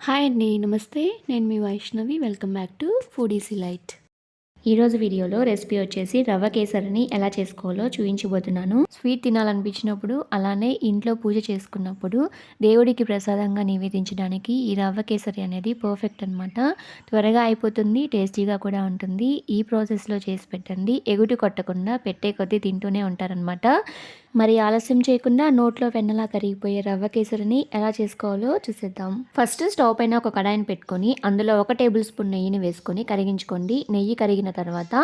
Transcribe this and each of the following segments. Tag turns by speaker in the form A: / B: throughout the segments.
A: Hi అండి. నమస్తే. నేను మీ Vaishnavi. Welcome back to Foodies Delight. ఈరోజు వీడియోలో రెసిపీ వచ్చేసి రవ్వ కేసరిని ఎలా చేసుకోవాలో చూపించబోతున్నాను. స్వీట్ తినాలనిపించినప్పుడు, అలానే ఇంట్లో పూజ చేసుకున్నప్పుడు దేవుడికి ప్రసాదంగా నివేదించడానికి ఈ రవ్వ కేసరి అనేది పర్ఫెక్ట్ అనమాట. త్వరగా అయిపోతుంది, టేస్టీగా కూడా ఉంటుంది. ఈ ప్రాసెస్లో చేసి పెట్టండి, ఎగుటి కొట్టకుండా పెట్టే కొద్దీ తింటూనే ఉంటారనమాట. మరి ఆలస్యం చేయకుండా నోట్లో వెన్నలా కరిగిపోయే రవ్వ కేసరిని ఎలా చేసుకోవాలో చూసేద్దాం. ఫస్ట్ స్టవ్ పైన ఒక కడాయిని పెట్టుకొని అందులో 1 టేబుల్ స్పూన్ నెయ్యిని వేసుకొని కరిగించుకోండి. నెయ్యి కరిగిన తర్వాత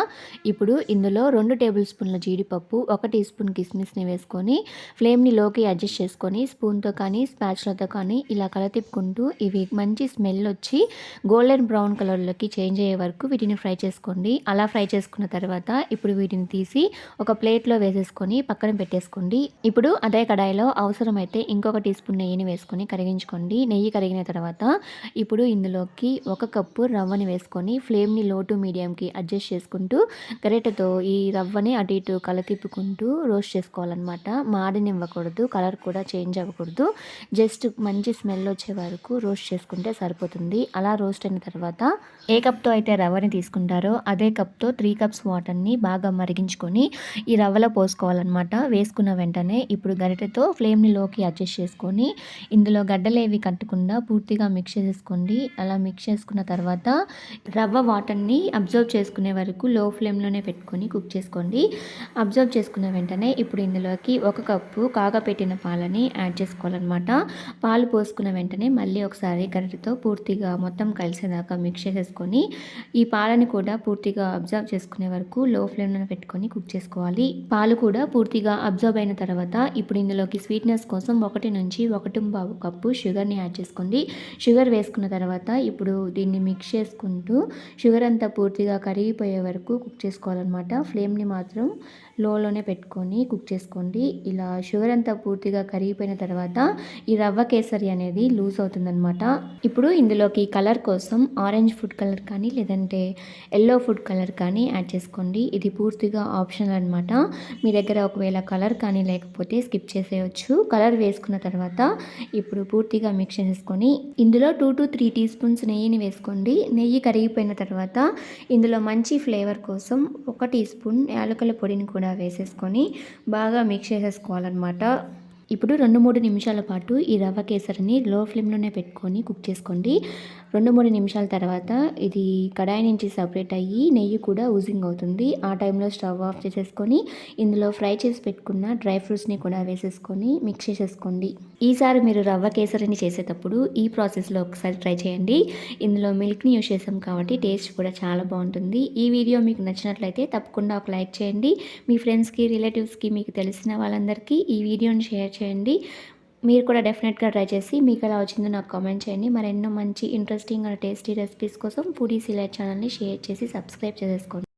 A: ఇప్పుడు ఇందులో 2 టేబుల్ స్పూన్ల జీడిపప్పు, 1 టీ స్పూన్ కిస్మిస్ని వేసుకొని ఫ్లేమ్ని లోకి అడ్జస్ట్ చేసుకొని స్పూన్తో కానీ స్పాచులతో కానీ ఇలా కలతిప్పుకుంటూ ఇవి మంచి స్మెల్ వచ్చి గోల్డెన్ బ్రౌన్ కలర్లోకి చేంజ్ అయ్యే వరకు వీటిని ఫ్రై చేసుకోండి. అలా ఫ్రై చేసుకున్న తర్వాత ఇప్పుడు వీటిని తీసి ఒక ప్లేట్లో వేసేసుకొని పక్కన పెట్టేసుకోండి. ఇప్పుడు అదే కడాయిలో అవసరమైతే ఇంకొక టీ స్పూన్ నెయ్యిని వేసుకొని కరిగించుకోండి. నెయ్యి కరిగిన తర్వాత ఇప్పుడు ఇందులోకి 1 కప్పు రవ్వని వేసుకొని ఫ్లేమ్ని లో టు మీడియంకి అడ్జస్ట్ చేసుకుంటూ గరిటెతో ఈ రవ్వని అటు ఇటు కలతిప్పుకుంటూ రోస్ట్ చేసుకోవాలన్నమాట. మాడనివ్వకూడదు, కలర్ కూడా చేంజ్ అవ్వకూడదు. జస్ట్ మంచి స్మెల్ వచ్చే వరకు రోస్ట్ చేసుకుంటే సరిపోతుంది. అలా రోస్ట్ అయిన తర్వాత ఏ కప్తో అయితే రవ్వని తీసుకుంటారో అదే కప్తో 3 కప్స్ వాటర్ని బాగా మరిగించుకొని ఈ రవ్వలో పోసుకోవాలన్నమాట. వేసుకున్న వెంటనే ఇప్పుడు గరిటెతో ఫ్లేమ్ని లోకి అడ్జస్ట్ చేసుకొని ఇందులో గడ్డలేవి కట్టకుండా పూర్తిగా మిక్స్ చేసేసుకోండి. అలా మిక్స్ చేసుకున్న తర్వాత రవ్వ వాటర్ని అబ్జర్వ్ చేసుకునే వరకు లో ఫ్లేమ్లోనే పెట్టుకొని కుక్ చేసుకోండి. అబ్జర్వ్ చేసుకున్న వెంటనే ఇప్పుడు ఇందులోకి 1 కప్పు కాగపెట్టిన పాలని యాడ్ చేసుకోవాలన్నమాట. పాలు పోసుకున్న వెంటనే మళ్ళీ ఒకసారి గరిటెతో పూర్తిగా మొత్తం కలిసేదాకా మిక్స్ చేసేసుకొని ఈ పాలని కూడా పూర్తిగా అబ్జర్వ్ చేసుకునే వరకు లో ఫ్లేమ్లో పెట్టుకొని కుక్ చేసుకోవాలి. పాలు కూడా పూర్తిగా అబ్జర్వ్ అయిన తర్వాత ఇప్పుడు ఇందులోకి స్వీట్నెస్ కోసం 1 నుంచి 1.5 కప్పు షుగర్ని యాడ్ చేసుకోండి. షుగర్ వేసుకున్న తర్వాత ఇప్పుడు దీన్ని మిక్స్ చేసుకుంటూ షుగర్ అంతా పూర్తిగా కరిగిపోయే వరకు కుక్ చేసుకోవాలన్నమాట. ఫ్లేమ్ని మాత్రం లోలోనే పెట్టుకొని కుక్ చేసుకోండి. ఇలా షుగర్ అంతా పూర్తిగా కరిగిపోయిన తర్వాత ఈ రవ్వ కేసరి అనేది లూజ్ అవుతుందన్నమాట. ఇప్పుడు ఇందులోకి కలర్ కోసం ఆరెంజ్ ఫుడ్ కలర్ కానీ లేదంటే ఎల్లో ఫుడ్ కలర్ కానీ యాడ్ చేసుకోండి. ఇది పూర్తిగా ఆప్షనల్ అనమాట. మీ దగ్గర ఒకవేళ కలర్ కానీ లేకపోతే స్కిప్ చేసేయచ్చు. కలర్ వేసుకున్న తర్వాత ఇప్పుడు పూర్తిగా మిక్స్ చేసుకొని ఇందులో 2 to 3 టీ స్పూన్స్ నెయ్యిని వేసుకోండి. నెయ్యి కరిగిపోయిన తర్వాత ఇందులో మంచి ఫ్లేవర్ కోసం 1 టీ స్పూన్ యాలకుల పొడిని కూడా వేసేసుకొని బాగా మిక్స్ చేసేసుకోవాలన్నమాట. ఇప్పుడు 2-3 నిమిషాల పాటు ఈ రవ్వ కేసరిని లో ఫ్లేమ్లోనే పెట్టుకొని కుక్ చేసుకోండి. 2-3 నిమిషాల తర్వాత ఇది కడాయి నుంచి సపరేట్ అయ్యి నెయ్యి కూడా ఊజింగ్ అవుతుంది. ఆ టైంలో స్టవ్ ఆఫ్ చేసేసుకొని ఇందులో ఫ్రై చేసి పెట్టుకున్న డ్రై ఫ్రూట్స్ని కూడా వేసేసుకొని మిక్స్ చేసేసుకోండి. ఈసారి మీరు రవ్వ కేసరిని చేసేటప్పుడు ఈ ప్రాసెస్లో ఒకసారి ట్రై చేయండి. ఇందులో మిల్క్ని యూస్ చేసాం కాబట్టి టేస్ట్ కూడా చాలా బాగుంటుంది. ఈ వీడియో మీకు నచ్చినట్లయితే తప్పకుండా ఒక లైక్ చేయండి. మీ ఫ్రెండ్స్కి, రిలేటివ్స్కి, మీకు తెలిసిన వాళ్ళందరికీ ఈ వీడియోని షేర్ చేయండి. మీరు కూడా డెఫినెట్గా ట్రై చేసి మీకు ఎలా వచ్చిందో నాకు కామెంట్ చేయండి. మరెన్నో మంచి ఇంట్రెస్టింగ్ అండ్ టేస్టీ రెసిపీస్ కోసం ఫుడీస్ డిలైట్ ఛానల్ని షేర్ చేసి సబ్స్క్రైబ్ చేసేసుకోండి.